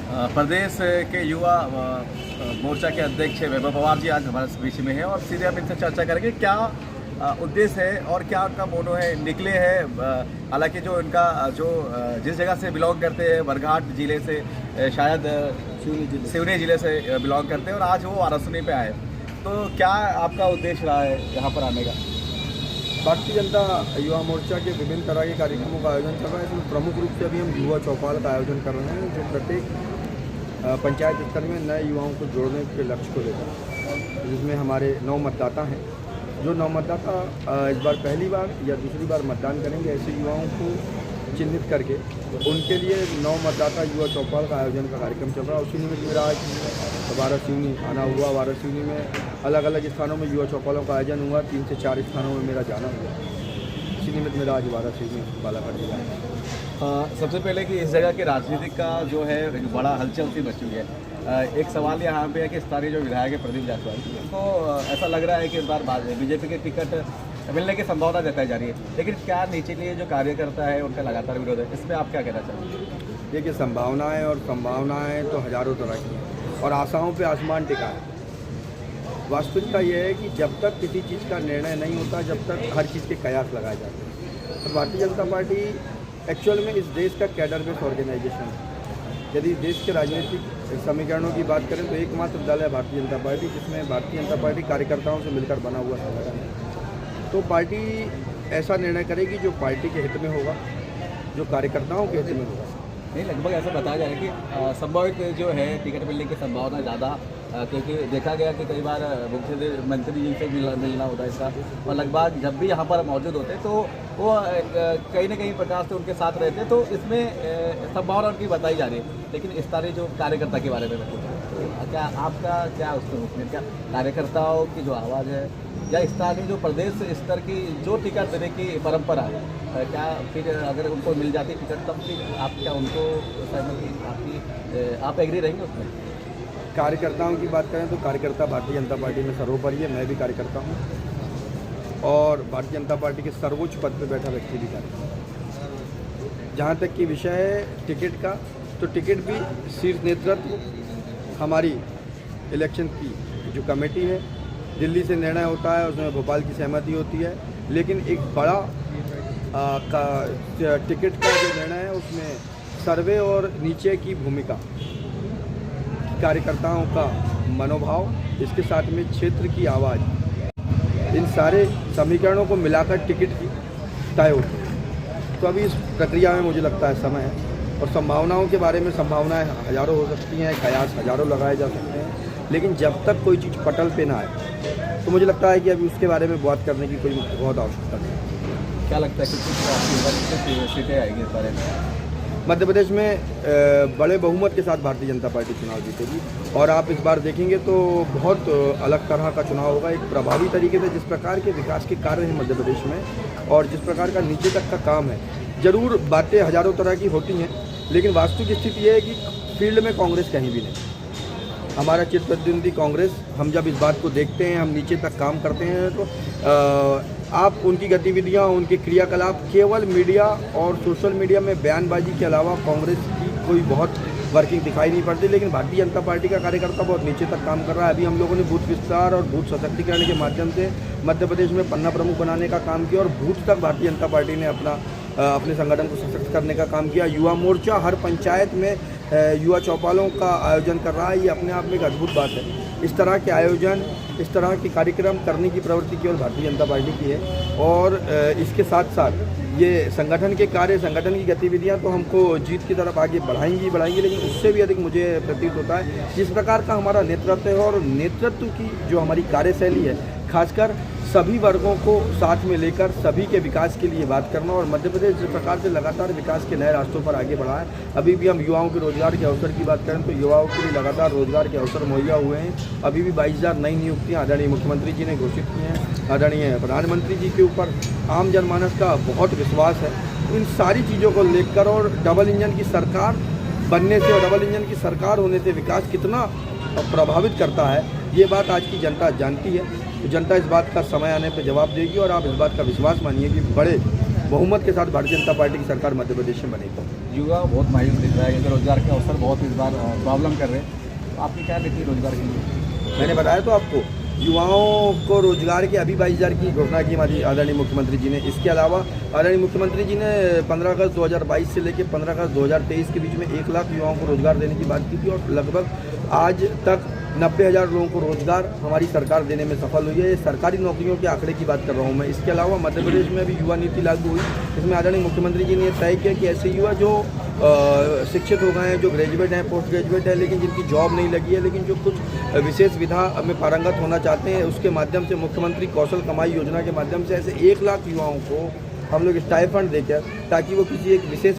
प्रदेश के युवा मोर्चा के अध्यक्ष वैभव पवार जी आज हमारे बीच में हैं और सीधे हम इनसे चर्चा करेंगे क्या उद्देश्य है और क्या उनका मोनो है। निकले हैं हालांकि जो इनका जिस जगह से बिलोंग करते हैं बरघाट जिले से, शायद सिवनी जिले से बिलोंग करते हैं और आज वो वाराणसी पे आए। तो क्या आपका उद्देश्य रहा है यहाँ पर आने का? भारतीय जनता युवा मोर्चा के विभिन्न तरह के कार्यक्रमों का आयोजन कर रहा है। इसमें प्रमुख रूप से अभी हम युवा चौपाल का आयोजन कर रहे हैं, जो प्रत्येक पंचायत स्तर में नए युवाओं को जोड़ने के लक्ष्य को लेकर, जिसमें हमारे 9 मतदाता हैं। जो 9 मतदाता इस बार पहली बार या दूसरी बार मतदान करेंगे, ऐसे युवाओं को चिन्हित करके उनके लिए 9 मतदाता युवा चौपाल का आयोजन का कार्यक्रम चल रहा है। उसी निमित्त मेरा आज वाराणसी आना हुआ। वाराणसी में अलग अलग स्थानों में युवा चौपालों का आयोजन हुआ, 3 से 4 स्थानों में मेरा जाना हुआ। इसी निमित्त मेरा आज वाराणसी में बालाघाट जिला है। सबसे पहले कि इस जगह के राजनीतिक का जो है एक बड़ा हलचल सी मची हुई है। एक सवाल यहाँ पे है कि स्थानीय जो विधायक है प्रदीप जायसवाल, उनको ऐसा लग रहा है कि इस बार बीजेपी के टिकट मिलने की संभावना जताई जा रही है, लेकिन क्या निचले जो कार्यकर्ता है उनका लगातार विरोध है, इसमें आप क्या कहना चाहेंगे? देखिए, संभावनाएँ और संभावनाएँ तो हज़ारों तरह की हैं और आशाओं पे आसमान टिका है। वास्तविकता यह है कि जब तक किसी चीज़ का निर्णय नहीं होता, जब तक हर चीज़ के कयास लगाए जाते हैं। और भारतीय जनता पार्टी एक्चुअल में इस देश का कैडर बेस्ड ऑर्गेनाइजेशन है। यदि देश के राजनीतिक समीकरणों की बात करें तो एकमात्र दल है भारतीय जनता पार्टी, जिसमें भारतीय जनता पार्टी कार्यकर्ताओं से मिलकर बना हुआ संगठन है। तो पार्टी ऐसा निर्णय करेगी जो पार्टी के हित में होगा, जो कार्यकर्ताओं के हित में होगा। नहीं, लगभग ऐसा बताया जा रहा है कि संभावित जो है टिकट मिलने की संभावना ज़्यादा, क्योंकि देखा गया कि कई बार मुख्यमंत्री जी से मिलना होता है इसका, और लगभग जब भी यहाँ पर मौजूद होते हैं तो वो कहीं ना कहीं प्रकार से उनके साथ रहते हैं, तो इसमें संभावना उनकी बताई जा रही है। लेकिन इस तरह जो कार्यकर्ता के बारे में क्या आपका क्या उसमें क्या कार्यकर्ताओं की जो आवाज़ है या स्थानीय जो प्रदेश स्तर की जो टिकट देने की परंपरा है, क्या फिर अगर उनको मिल जाती टिकट तब फिर आप क्या उनको आप एग्री रहेंगे उसमें? कार्यकर्ताओं की बात करें तो कार्यकर्ता भारतीय जनता पार्टी में सर्वोपरि है। मैं भी कार्यकर्ता हूँ और भारतीय जनता पार्टी के सर्वोच्च पद पर बैठा व्यक्ति भी कार्यकर्ता। जहाँ तक कि विषय है टिकट का, तो टिकट भी शीर्ष नेतृत्व हमारी इलेक्शन की जो कमेटी है, दिल्ली से निर्णय होता है, उसमें भोपाल की सहमति होती है। लेकिन एक बड़ा टिकट का जो निर्णय है उसमें सर्वे और नीचे की भूमिका, कार्यकर्ताओं का मनोभाव, इसके साथ में क्षेत्र की आवाज़, इन सारे समीकरणों को मिलाकर टिकट की तय होती है। तो अभी इस प्रक्रिया में मुझे लगता है समय है और संभावनाओं के बारे में संभावनाएं हज़ारों हो सकती हैं, कयास हज़ारों लगाए जा सकते हैं, लेकिन जब तक कोई चीज़ पटल पे ना आए तो मुझे लगता है कि अभी उसके बारे में बात करने की कोई बहुत आवश्यकता नहीं। क्या लगता है कि कितनी सीटें आएंगी इस बारे में? मध्य प्रदेश में बड़े बहुमत के साथ भारतीय जनता पार्टी चुनाव जीतेगी और आप इस बार देखेंगे तो बहुत अलग तरह का चुनाव होगा। एक प्रभावी तरीके से जिस प्रकार के विकास के कार्य हैं मध्य प्रदेश में और जिस प्रकार का नीचे तक का काम है, ज़रूर बातें हज़ारों तरह की होती हैं, लेकिन वास्तविक स्थिति ये है कि फील्ड में कांग्रेस कहीं भी नहीं। हमारा चिर प्रतिद्वंदी कांग्रेस, हम जब इस बात को देखते हैं, हम नीचे तक काम करते हैं, तो आप उनकी गतिविधियां, उनके क्रियाकलाप केवल मीडिया और सोशल मीडिया में बयानबाजी के अलावा कांग्रेस की कोई बहुत वर्किंग दिखाई नहीं पड़ती। लेकिन भारतीय जनता पार्टी का कार्यकर्ता बहुत नीचे तक काम कर रहा है। अभी हम लोगों ने बूथ विस्तार और बूथ सशक्तिकरण के माध्यम से मध्य प्रदेश में पन्ना प्रमुख बनाने का काम किया और बूथ तक भारतीय जनता पार्टी ने अपने संगठन को सशक्त करने का काम किया। युवा मोर्चा हर पंचायत में युवा चौपालों का आयोजन कर रहा है। ये अपने आप में एक अद्भुत बात है। इस तरह के आयोजन, इस तरह के कार्यक्रम करने की प्रवृत्ति केवल भारतीय जनता पार्टी की है और इसके साथ साथ ये संगठन के कार्य, संगठन की गतिविधियां तो हमको जीत की तरफ आगे बढ़ाएंगी, लेकिन उससे भी अधिक मुझे प्रतीत होता है जिस प्रकार का हमारा नेतृत्व है और नेतृत्व की जो हमारी कार्यशैली है, खासकर सभी वर्गों को साथ में लेकर सभी के विकास के लिए बात करना। और मध्य प्रदेश जिस प्रकार से लगातार विकास के नए रास्तों पर आगे बढ़ा है, अभी भी हम युवाओं के रोजगार के अवसर की बात करें तो युवाओं के लिए लगातार रोजगार के अवसर मुहैया हुए हैं। अभी भी 22,000 नई नियुक्तियाँ आदरणीय मुख्यमंत्री जी ने घोषित की हैं। आदरणीय प्रधानमंत्री जी के ऊपर आम जनमानस का बहुत विश्वास है। इन सारी चीज़ों को लेकर और डबल इंजन की सरकार बनने से और डबल इंजन की सरकार होने से विकास कितना प्रभावित करता है, ये बात आज की जनता जानती है। तो जनता इस बात का समय आने पर जवाब देगी और आप इस बात का विश्वास मानिए कि बड़े बहुमत के साथ भारतीय जनता पार्टी की सरकार मध्य प्रदेश में बनेगी। युवा बहुत मायूस दिख रहा है क्योंकि रोजगार के अवसर बहुत इस बार प्रॉब्लम कर रहे हैं। तो आपकी क्या नीति रोजगार के लिए? मैंने बताया तो आपको, युवाओं को रोजगार की अभी 22,000 की घोषणा की हमारी आदरणीय मुख्यमंत्री जी ने। इसके अलावा आदरणीय मुख्यमंत्री जी ने 15 अगस्त 2022 से लेकर 15 अगस्त 2023 के बीच में 1 लाख युवाओं को रोजगार देने की बात की थी और लगभग आज तक 90,000 लोगों को रोजगार हमारी सरकार देने में सफल हुई है। ये सरकारी नौकरियों के आंकड़े की बात कर रहा हूँ मैं। इसके अलावा मध्य प्रदेश में अभी युवा नीति लागू हुई, इसमें आदरणीय मुख्यमंत्री जी ने तय किया कि ऐसे युवा जो शिक्षित हो गए हैं, जो ग्रेजुएट हैं, पोस्ट ग्रेजुएट हैं, लेकिन जिनकी जॉब नहीं लगी है, लेकिन जो कुछ विशेष विधा में पारंगत होना चाहते हैं, उसके माध्यम से मुख्यमंत्री कौशल कमाई योजना के माध्यम से ऐसे 1 लाख युवाओं को हम लोग स्टाइपेंड देकर, ताकि वो किसी एक विशेष